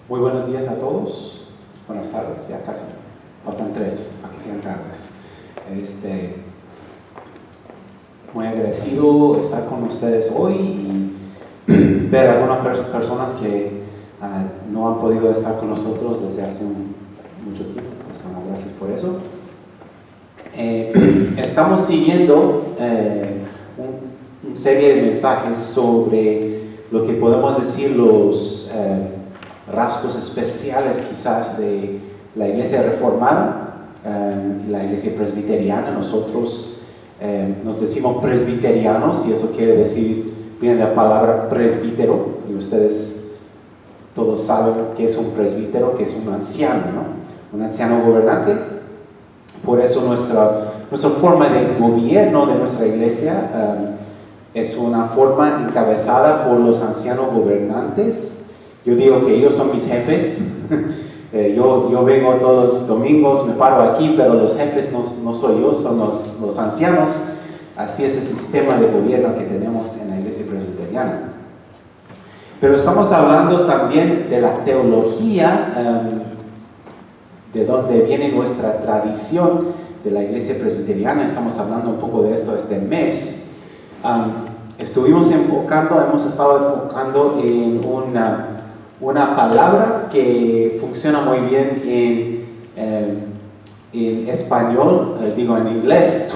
Muy buenos días a todos. Buenas tardes, ya casi. Faltan 3 para que sean tardes. Muy agradecido estar con ustedes hoy y ver a algunas personas que no han podido estar con nosotros desde hace mucho tiempo. Pues damos gracias por eso. Estamos siguiendo una serie de mensajes sobre lo que podemos decir los rasgos especiales quizás de la iglesia reformada y la iglesia presbiteriana. Nosotros nos decimos presbiterianos y eso quiere decir, viene de la palabra presbítero, y ustedes todos saben qué es un presbítero, que es un anciano, ¿no? Un anciano gobernante. Por eso nuestra forma de gobierno de nuestra iglesia es una forma encabezada por los ancianos gobernantes. Yo digo que ellos son mis jefes. Yo vengo todos los domingos, me paro aquí, pero los jefes no soy yo, son los ancianos. Así es el sistema de gobierno que tenemos en la iglesia presbiteriana. Pero estamos hablando también de la teología, de donde viene nuestra tradición de la iglesia presbiteriana. Estamos hablando un poco de esto este mes. Hemos estado enfocando en una palabra que funciona muy bien en español, en inglés,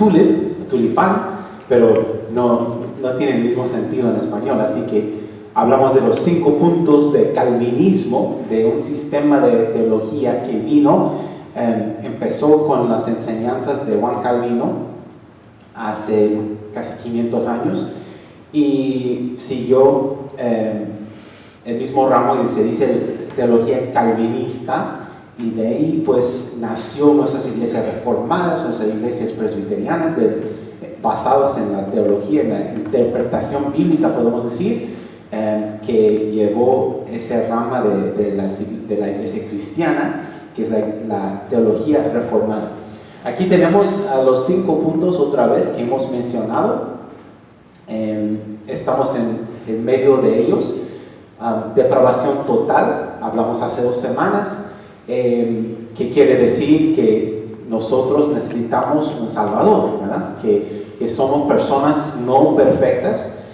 tulipán, pero no tiene el mismo sentido en español. Así que hablamos de los 5 puntos de calvinismo, de un sistema de teología que empezó con las enseñanzas de Juan Calvino hace casi 500 años y siguió el mismo ramo, y se dice teología calvinista, y de ahí pues nació nuestras iglesias reformadas, nuestras iglesias presbiterianas, basadas en la teología, en la interpretación bíblica, podemos decir, que llevó esa rama de la iglesia cristiana, que es la teología reformada. Aquí tenemos los 5 puntos otra vez que hemos mencionado. Estamos en medio de ellos. Depravación total, hablamos hace 2 semanas, que quiere decir que nosotros necesitamos un Salvador, ¿verdad? Que somos personas no perfectas.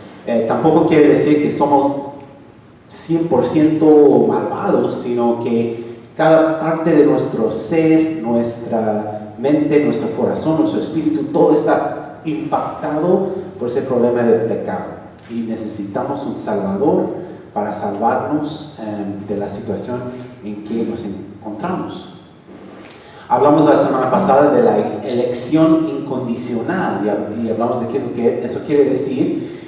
Tampoco quiere decir que somos 100% malvados, sino que cada parte de nuestro ser, nuestra mente, nuestro corazón, nuestro espíritu, todo está impactado por ese problema del pecado. Y necesitamos un Salvador para salvarnos de la situación en que nos encontramos. Hablamos la semana pasada de la elección incondicional y hablamos de que eso quiere decir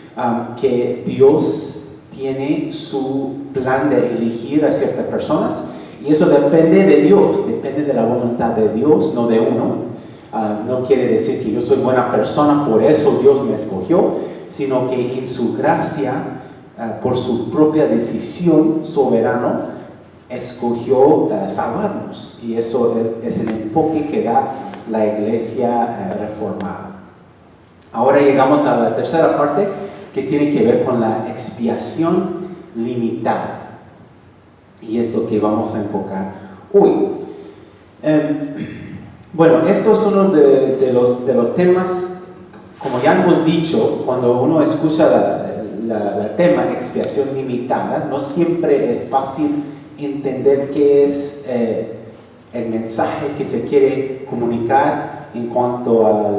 que Dios tiene su plan de elegir a ciertas personas, y eso depende de Dios, depende de la voluntad de Dios, no de uno. No quiere decir que yo soy buena persona, por eso Dios me escogió, sino que en su gracia, por su propia decisión soberano, escogió salvarnos, y eso es el enfoque que da la iglesia reformada. Ahora llegamos a la tercera parte, que tiene que ver con la expiación limitada, y es lo que vamos a enfocar hoy. Estos son uno de los temas, como ya hemos dicho, cuando uno escucha el tema expiación limitada, no siempre es fácil entender qué es el mensaje que se quiere comunicar en cuanto a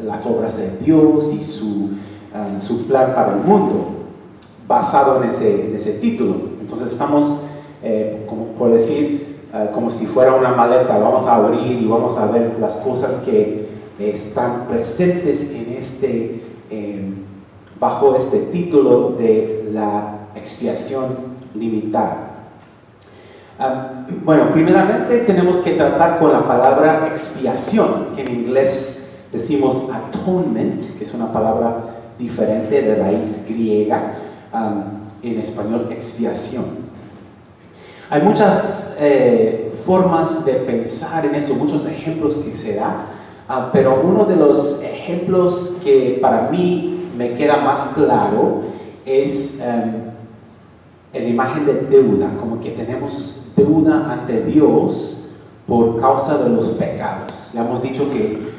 las obras de Dios y su plan para el mundo, basado en ese título. Entonces estamos, como por decir, como si fuera una maleta, vamos a abrir y vamos a ver las cosas que están presentes bajo este título de la expiación limitada. Primeramente tenemos que tratar con la palabra expiación, que en inglés decimos atonement, que es una palabra diferente de raíz griega, en español expiación. Hay muchas formas de pensar en eso, muchos ejemplos que se da, pero uno de los ejemplos que para mí me queda más claro es en la imagen de deuda, como que tenemos deuda ante Dios por causa de los pecados. Ya hemos dicho que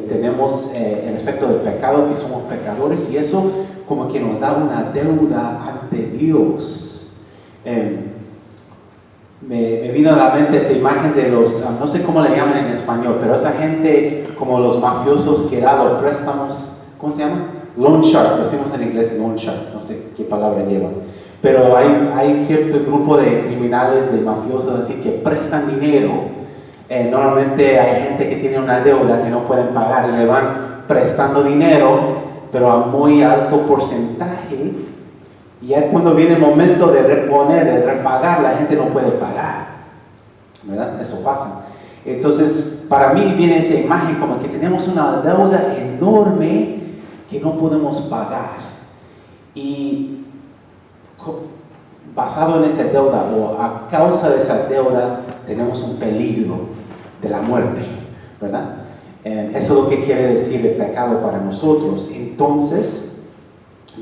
tenemos el efecto del pecado, que somos pecadores, y eso como que nos da una deuda ante Dios. Me vino a la mente esa imagen de los, no sé cómo le llaman en español, pero esa gente como los mafiosos que dan los préstamos, ¿cómo se llama? Loan shark, decimos en inglés loan shark, no sé qué palabra lleva. Pero hay cierto grupo de criminales, de mafiosos así que prestan dinero. Normalmente hay gente que tiene una deuda que no pueden pagar y le van prestando dinero, pero a muy alto porcentaje. Y ya cuando viene el momento de reponer, de repagar, la gente no puede pagar, ¿verdad? Eso pasa. Entonces, para mí viene esa imagen como que tenemos una deuda enorme que no podemos pagar. Y basado en esa deuda o a causa de esa deuda, tenemos un peligro de la muerte, ¿verdad? Eso es lo que quiere decir el pecado para nosotros. Entonces,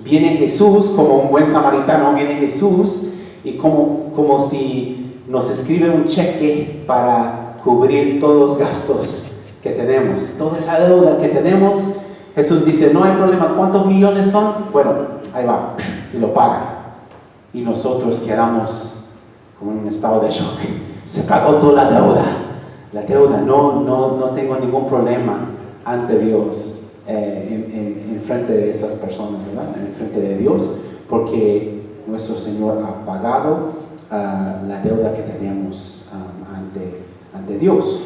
viene Jesús como un buen samaritano, viene Jesús y como si nos escribe un cheque para cubrir todos los gastos que tenemos, toda esa deuda que tenemos. Jesús dice, no hay problema, ¿cuántos millones son? Bueno, ahí va, y lo paga. Y nosotros quedamos como en un estado de shock. Se pagó toda la deuda, no tengo ningún problema ante Dios. En frente de estas personas, ¿verdad? En frente de Dios, porque nuestro Señor ha pagado la deuda que teníamos ante Dios.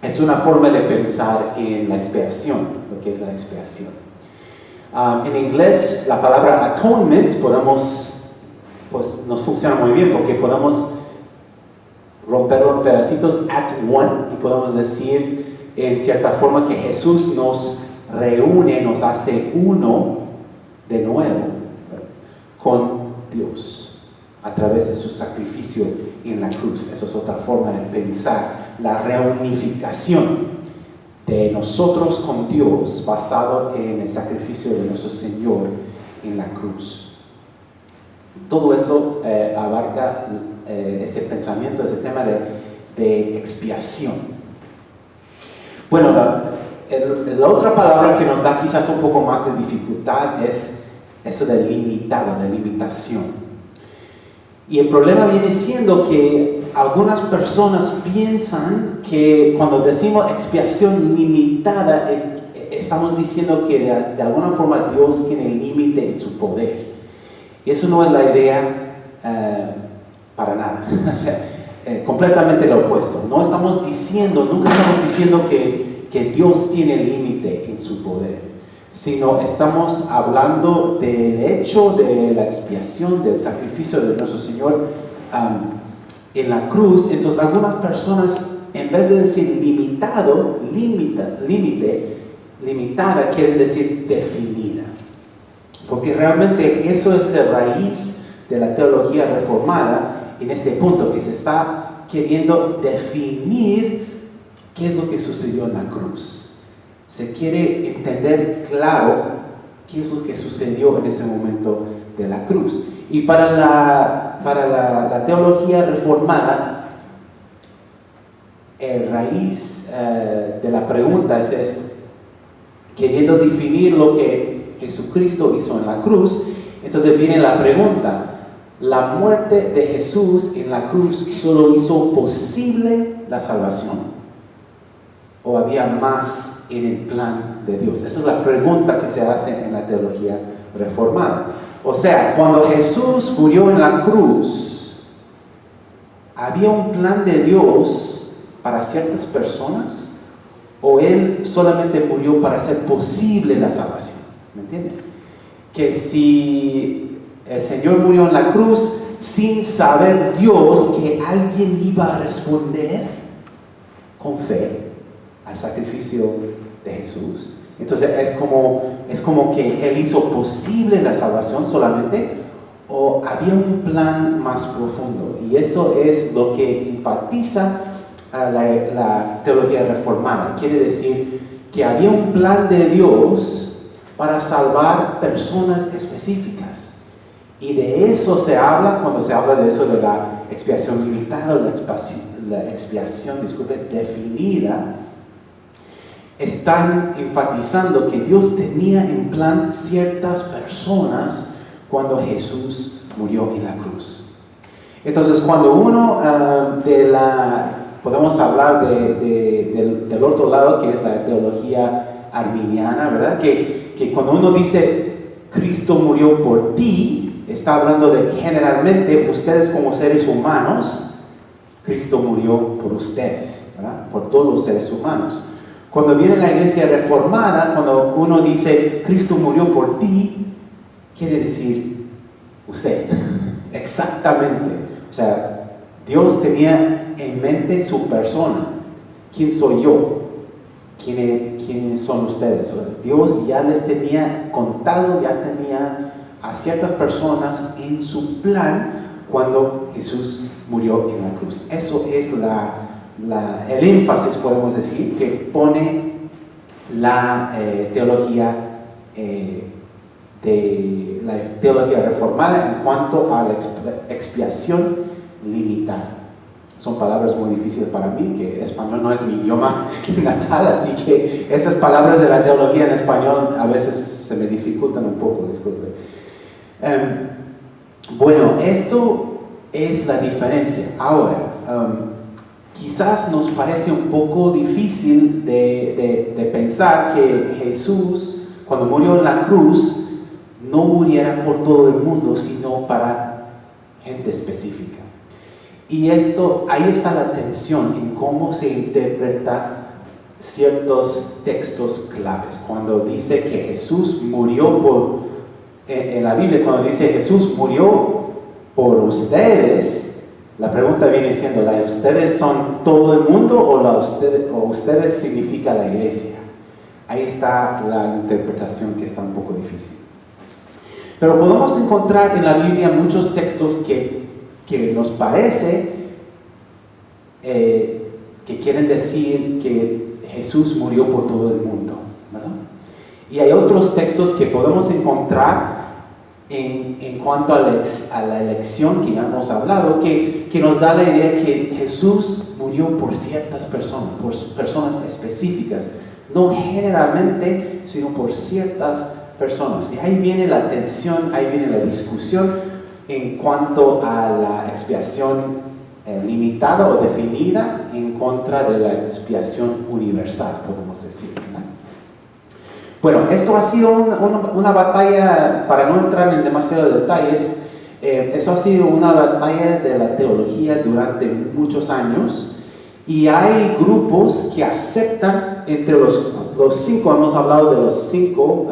Es una forma de pensar en la expiación, lo que es la expiación. En inglés, la palabra atonement nos funciona muy bien porque podemos romperlo en pedacitos at one y podemos decir en cierta forma que Jesús nos reúne, nos hace uno de nuevo con Dios a través de su sacrificio en la cruz. Eso es otra forma de pensar la reunificación de nosotros con Dios basado en el sacrificio de nuestro Señor en la cruz. Todo eso abarca ese pensamiento, ese tema de expiación. Bueno, la otra palabra que nos da quizás un poco más de dificultad es eso de limitado, de limitación. Y el problema viene siendo que algunas personas piensan que cuando decimos expiación limitada, estamos diciendo que de alguna forma Dios tiene límite en su poder. Y eso no es la idea para nada. O sea, completamente lo opuesto. Nunca estamos diciendo que Dios tiene límite en su poder, sino estamos hablando del hecho de la expiación, del sacrificio de nuestro Señor en la cruz. Entonces algunas personas, en vez de decir limitada, quieren decir definida, porque realmente eso es la raíz de la teología reformada en este punto, que se está queriendo definir ¿qué es lo que sucedió en la cruz? Se quiere entender claro qué es lo que sucedió en ese momento de la cruz. Y para la teología reformada, el raíz de la pregunta es esto. Queriendo definir lo que Jesucristo hizo en la cruz, entonces viene la pregunta: ¿la muerte de Jesús en la cruz solo hizo posible la salvación? ¿O había más en el plan de Dios? Esa es la pregunta que se hace en la teología reformada. O sea, cuando Jesús murió en la cruz, ¿había un plan de Dios para ciertas personas? ¿O Él solamente murió para hacer posible la salvación? ¿Me entienden? Que si el Señor murió en la cruz sin saber Dios que alguien iba a responder con fe al sacrificio de Jesús, entonces es como que Él hizo posible la salvación solamente, o había un plan más profundo. Y eso es lo que enfatiza la teología reformada. Quiere decir que había un plan de Dios para salvar personas específicas, Y de eso se habla cuando se habla de eso de la expiación limitada, la expiación, definida. Están enfatizando que Dios tenía en plan ciertas personas cuando Jesús murió en la cruz. Entonces, cuando uno podemos hablar del otro lado, que es la teología arminiana, ¿verdad? Que cuando uno dice Cristo murió por ti, está hablando de generalmente ustedes como seres humanos, Cristo murió por ustedes, ¿verdad? Por todos los seres humanos. Cuando viene la iglesia reformada, cuando uno dice Cristo murió por ti, quiere decir usted, exactamente. O sea, Dios tenía en mente su persona. ¿Quién soy yo? ¿Quiénes son ustedes? O sea, Dios ya les tenía contado, ya tenía a ciertas personas en su plan cuando Jesús murió en la cruz. Eso es el énfasis, podemos decir, que pone la teología reformada en cuanto a la expiación limitada. Son palabras muy difíciles para mí, que español no es mi idioma natal, así que esas palabras de la teología en español a veces se me dificultan un poco, disculpe. Bueno, esto es la diferencia. Ahora, quizás nos parece un poco difícil de pensar que Jesús, cuando murió en la cruz, no muriera por todo el mundo, sino para gente específica. Y ahí está la tensión en cómo se interpreta ciertos textos claves. Cuando dice que Jesús murió en la Biblia, cuando dice Jesús murió por ustedes, la pregunta viene siendo, ¿la ustedes son todo el mundo o ustedes significa la iglesia? Ahí está la interpretación que está un poco difícil. Pero podemos encontrar en la Biblia muchos textos que nos parece que quieren decir que Jesús murió por todo el mundo, ¿verdad? Y hay otros textos que podemos encontrar en cuanto a la elección que ya hemos hablado, que nos da la idea que Jesús murió por ciertas personas, por personas específicas, no generalmente, sino por ciertas personas. Y ahí viene la tensión, ahí viene la discusión en cuanto a la expiación limitada o definida en contra de la expiación universal, podemos decir, ¿no? Bueno, esto ha sido una batalla, para no entrar en demasiados detalles, eso ha sido una batalla de la teología durante muchos años, y hay grupos que aceptan entre los 5, hemos hablado de los 5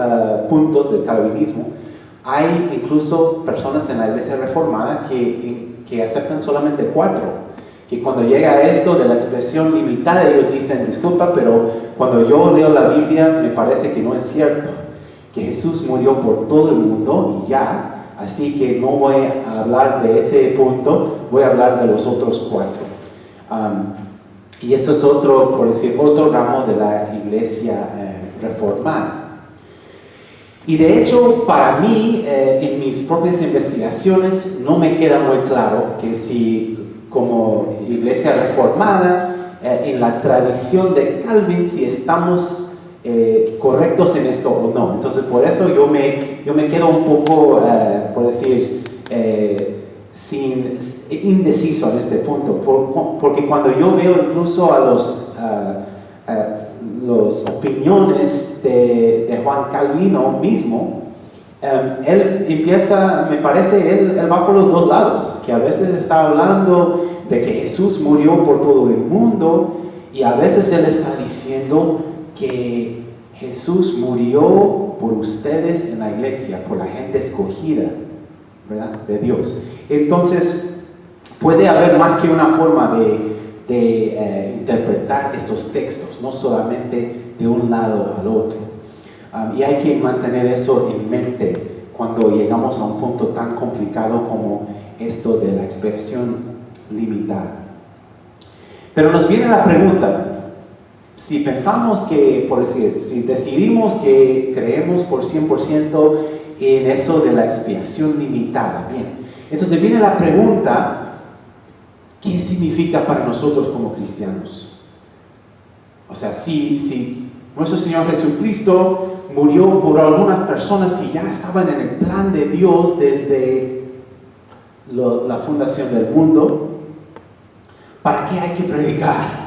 puntos del calvinismo. Hay incluso personas en la iglesia reformada que aceptan solamente 4, que cuando llega a esto de la expresión limitada, ellos dicen, disculpa, pero cuando yo leo la Biblia me parece que no es cierto, que Jesús murió por todo el mundo y ya, así que no voy a hablar de ese punto, voy a hablar de los otros 4. Y esto es otro ramo de la iglesia reformada. Y de hecho, para mí, en mis propias investigaciones, no me queda muy claro que si como iglesia reformada, en la tradición de Calvin, si estamos correctos en esto o no. Entonces, por eso yo me quedo un poco, por decir, indeciso en este punto, porque cuando yo veo incluso a las opiniones de Juan Calvino mismo, él empieza, me parece, él va por los dos lados, que a veces está hablando de que Jesús murió por todo el mundo, y a veces él está diciendo que Jesús murió por ustedes en la iglesia, por la gente escogida, ¿verdad?, de Dios. Entonces, puede haber más que una forma de interpretar estos textos, no solamente de un lado al otro. Y hay que mantener eso en mente cuando llegamos a un punto tan complicado como esto de la expresión limitada. Pero nos viene la pregunta, si pensamos que, por decir, si decidimos que creemos por 100% en eso de la expiación limitada. Bien, entonces viene la pregunta, ¿qué significa para nosotros como cristianos? O sea, si nuestro Señor Jesucristo murió por algunas personas que ya estaban en el plan de Dios desde la fundación del mundo, ¿para qué hay que predicar?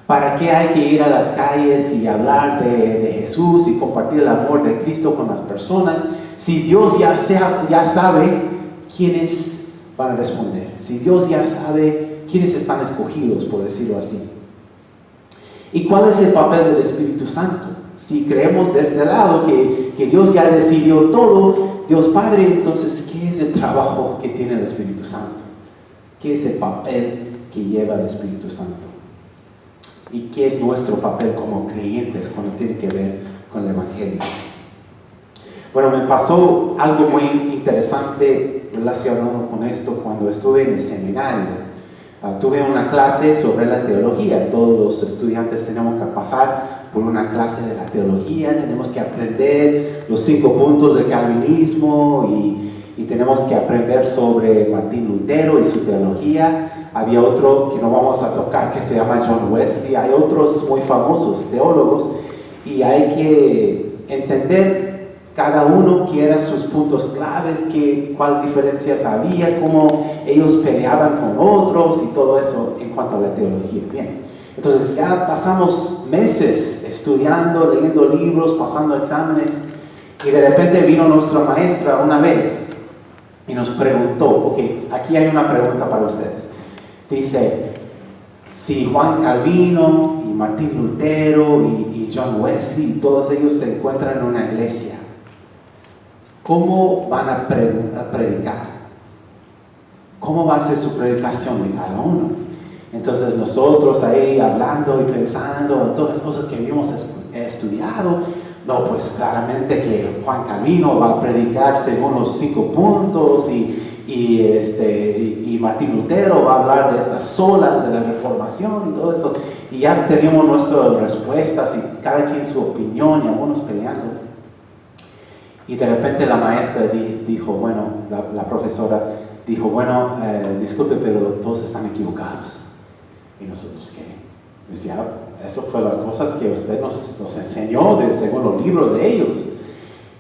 ¿Para qué hay que ir a las calles y hablar de Jesús y compartir el amor de Cristo con las personas? Si Dios ya sabe quiénes van a responder, si Dios ya sabe quiénes están escogidos, por decirlo así. ¿Y cuál es el papel del Espíritu Santo? Si creemos de este lado que Dios ya decidió todo, Dios Padre, entonces, ¿qué es el trabajo que tiene el Espíritu Santo? ¿Qué es el papel que lleva el Espíritu Santo? ¿Y qué es nuestro papel como creyentes cuando tiene que ver con el Evangelio? Bueno, me pasó algo muy interesante relacionado con esto cuando estuve en el seminario. Tuve una clase sobre la teología. Todos los estudiantes tenemos que pasar por una clase de la teología. Tenemos que aprender los 5 puntos del calvinismo y tenemos que aprender sobre Martín Lutero y su teología. Había otro que no vamos a tocar que se llama John Wesley. Hay otros muy famosos teólogos y hay que entender cada uno qué eran sus puntos claves, cuál diferencias había, cómo ellos peleaban con otros y todo eso en cuanto a la teología. Bien, entonces ya pasamos meses estudiando, leyendo libros, pasando exámenes y de repente vino nuestra maestra una vez y nos preguntó, ok, aquí hay una pregunta para ustedes. Dice, si Juan Calvino y Martín Lutero y John Wesley, todos ellos se encuentran en una iglesia, ¿cómo van a predicar? ¿Cómo va a ser su predicación de cada uno? Entonces nosotros ahí hablando y pensando en todas las cosas que habíamos estudiado, no, pues claramente que Juan Calvino va a predicar según los 5 puntos y Martín Lutero va a hablar de estas solas de la reformación y todo eso. Y ya teníamos nuestras respuestas y cada quien su opinión y algunos peleando. Y de repente la maestra dijo, bueno, la profesora dijo, bueno, disculpe, pero todos están equivocados. Y nosotros, ¿qué? Decía, eso fue las cosas que usted nos enseñó según los libros de ellos.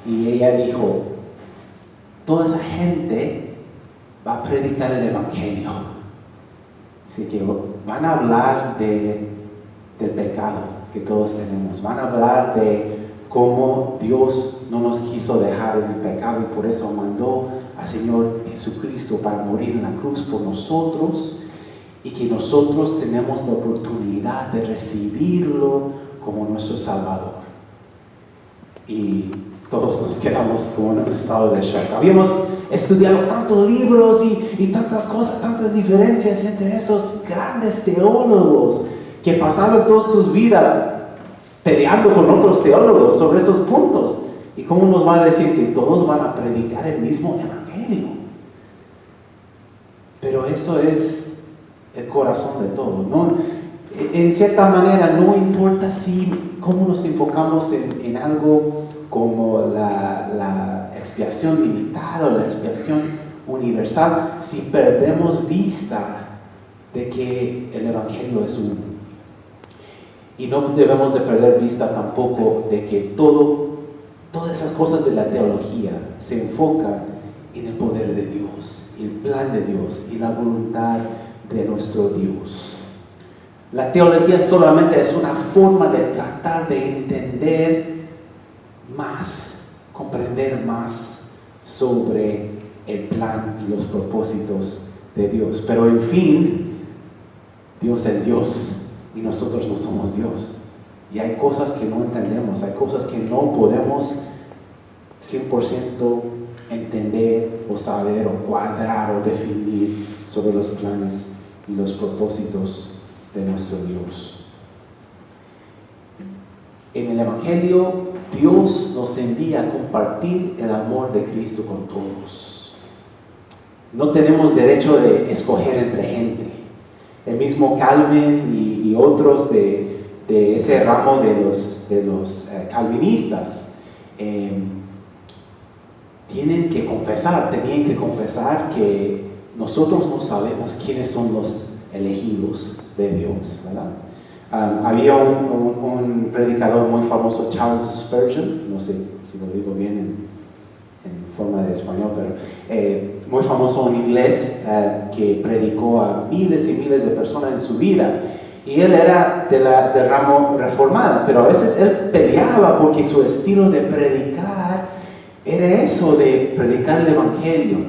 Y ella dijo, toda esa gente va a predicar el Evangelio. Así que van a hablar del pecado que todos tenemos. Van a hablar de cómo Dios no nos quiso dejar en el pecado y por eso mandó al Señor Jesucristo para morir en la cruz por nosotros y que nosotros tenemos la oportunidad de recibirlo como nuestro Salvador. Y todos nos quedamos como en un estado de shock. Habíamos estudiado tantos libros y tantas cosas, tantas diferencias entre esos grandes teólogos que pasaban todas sus vidas peleando con otros teólogos sobre estos puntos. ¿Y cómo nos va a decir que todos van a predicar el mismo evangelio? Pero eso es el corazón de todo, ¿no? En cierta manera, no importa cómo nos enfocamos en algo como la expiación limitada o la expiación universal, si perdemos vista de que el evangelio es uno. Y no debemos de perder vista tampoco de que todas esas cosas de la teología se enfocan en el poder de Dios, el plan de Dios y la voluntad de nuestro Dios. La teología solamente es una forma de tratar de entender más, comprender más sobre el plan y los propósitos de Dios. Pero en fin, Dios es Dios y nosotros no somos Dios. Y hay cosas que no entendemos, hay cosas que no podemos 100% entender o saber o cuadrar o definir sobre los planes y los propósitos de nuestro Dios. En el Evangelio, Dios nos envía a compartir el amor de Cristo con todos. No tenemos derecho de escoger entre gente. El mismo Calvin y otros de ese ramo de los calvinistas tenían que confesar que nosotros no sabemos quiénes son los elegidos de Dios, ¿verdad? Había un predicador muy famoso, Charles Spurgeon, no sé si lo digo bien en forma de español, pero muy famoso en inglés, que predicó a miles y miles de personas en su vida. Y él era del ramo reformado, pero a veces él peleaba porque su estilo de predicar era eso de predicar el Evangelio,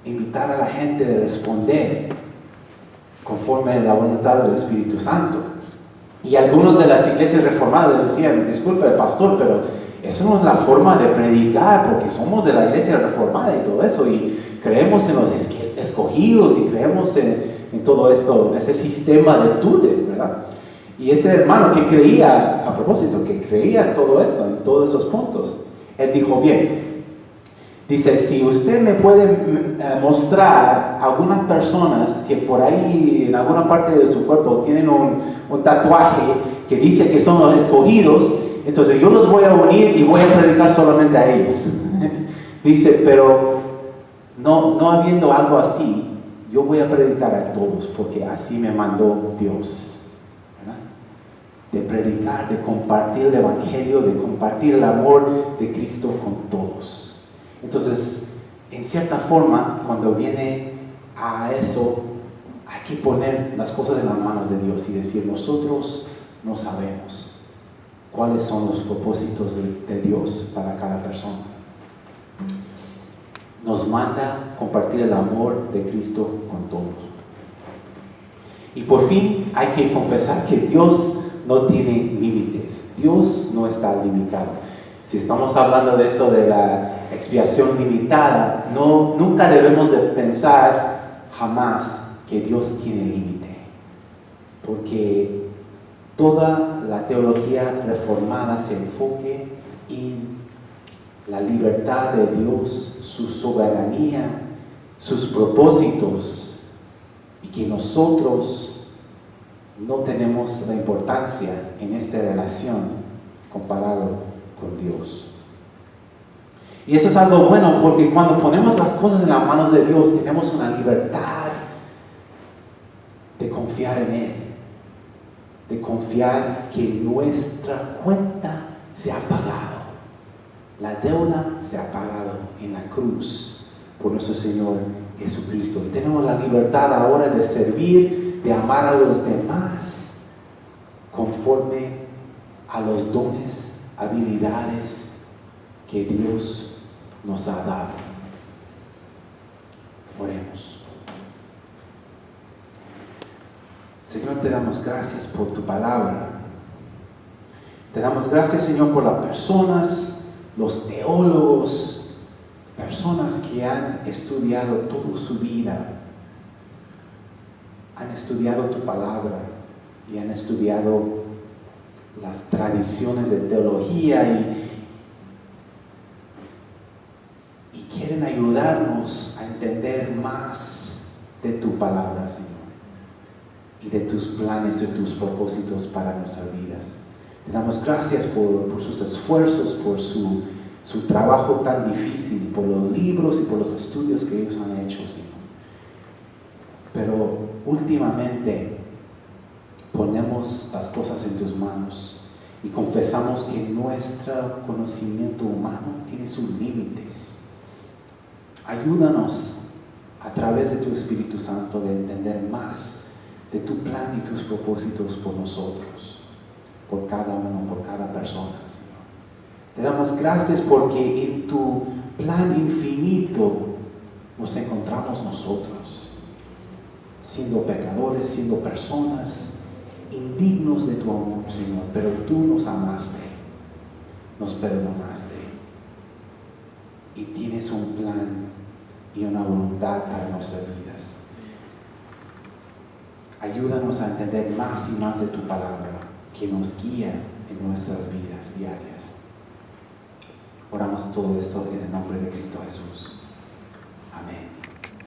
invitar a la gente a responder conforme a la voluntad del Espíritu Santo. Y algunos de las iglesias reformadas decían, disculpe pastor, pero esa no es la forma de predicar, porque somos de la iglesia reformada y todo eso, y creemos en los escogidos y creemos en todo esto, ese sistema del túnel, ¿verdad? Y este hermano que creía, a propósito, que creía en todo esto, en todos esos puntos, él dijo, bien, dice, si usted me puede mostrar algunas personas que por ahí en alguna parte de su cuerpo tienen un tatuaje que dice que son los escogidos, entonces yo los voy a unir y voy a predicar solamente a ellos. Dice, pero no habiendo algo así, yo voy a predicar a todos porque así me mandó Dios, ¿verdad? De predicar, de compartir el Evangelio, de compartir el amor de Cristo con todos. Entonces, en cierta forma, cuando viene a eso, hay que poner las cosas en las manos de Dios y decir, nosotros no sabemos cuáles son los propósitos de Dios para cada persona. Nos manda compartir el amor de Cristo con todos. Y por fin hay que confesar que Dios no tiene límites. Dios no está limitado. Si estamos hablando de eso, de la expiación limitada, nunca debemos de pensar jamás que Dios tiene límite. Porque toda la teología reformada se enfoque en la libertad de Dios, su soberanía, sus propósitos, y que nosotros no tenemos la importancia en esta relación comparado con Dios. Y eso es algo bueno, porque cuando ponemos las cosas en las manos de Dios, tenemos una libertad de confiar en Él, de confiar que nuestra cuenta se ha pagado. La deuda se ha pagado en la cruz por nuestro Señor Jesucristo. Y tenemos la libertad ahora de servir, de amar a los demás conforme a los dones, habilidades que Dios nos ha dado. Oremos. Señor, te damos gracias por tu palabra. Te damos gracias, Señor, por las personas, los teólogos, personas que han estudiado toda su vida, han estudiado tu palabra y han estudiado las tradiciones de teología y quieren ayudarnos a entender más de tu palabra, Señor, y de tus planes y tus propósitos para nuestras vidas. Te damos gracias por sus esfuerzos, por su trabajo tan difícil, por los libros y por los estudios que ellos han hecho, Señor. Pero últimamente ponemos las cosas en tus manos y confesamos que nuestro conocimiento humano tiene sus límites. Ayúdanos a través de tu Espíritu Santo de entender más de tu plan y tus propósitos por nosotros, por cada uno, por cada persona, Señor. Te damos gracias porque en tu plan infinito nos encontramos nosotros, siendo pecadores, siendo personas indignos de tu amor, Señor, pero tú nos amaste, nos perdonaste y tienes un plan y una voluntad para nuestras vidas. Ayúdanos a entender más y más de tu palabra que nos guía en nuestras vidas diarias. Oramos todo esto en el nombre de Cristo Jesús. Amén.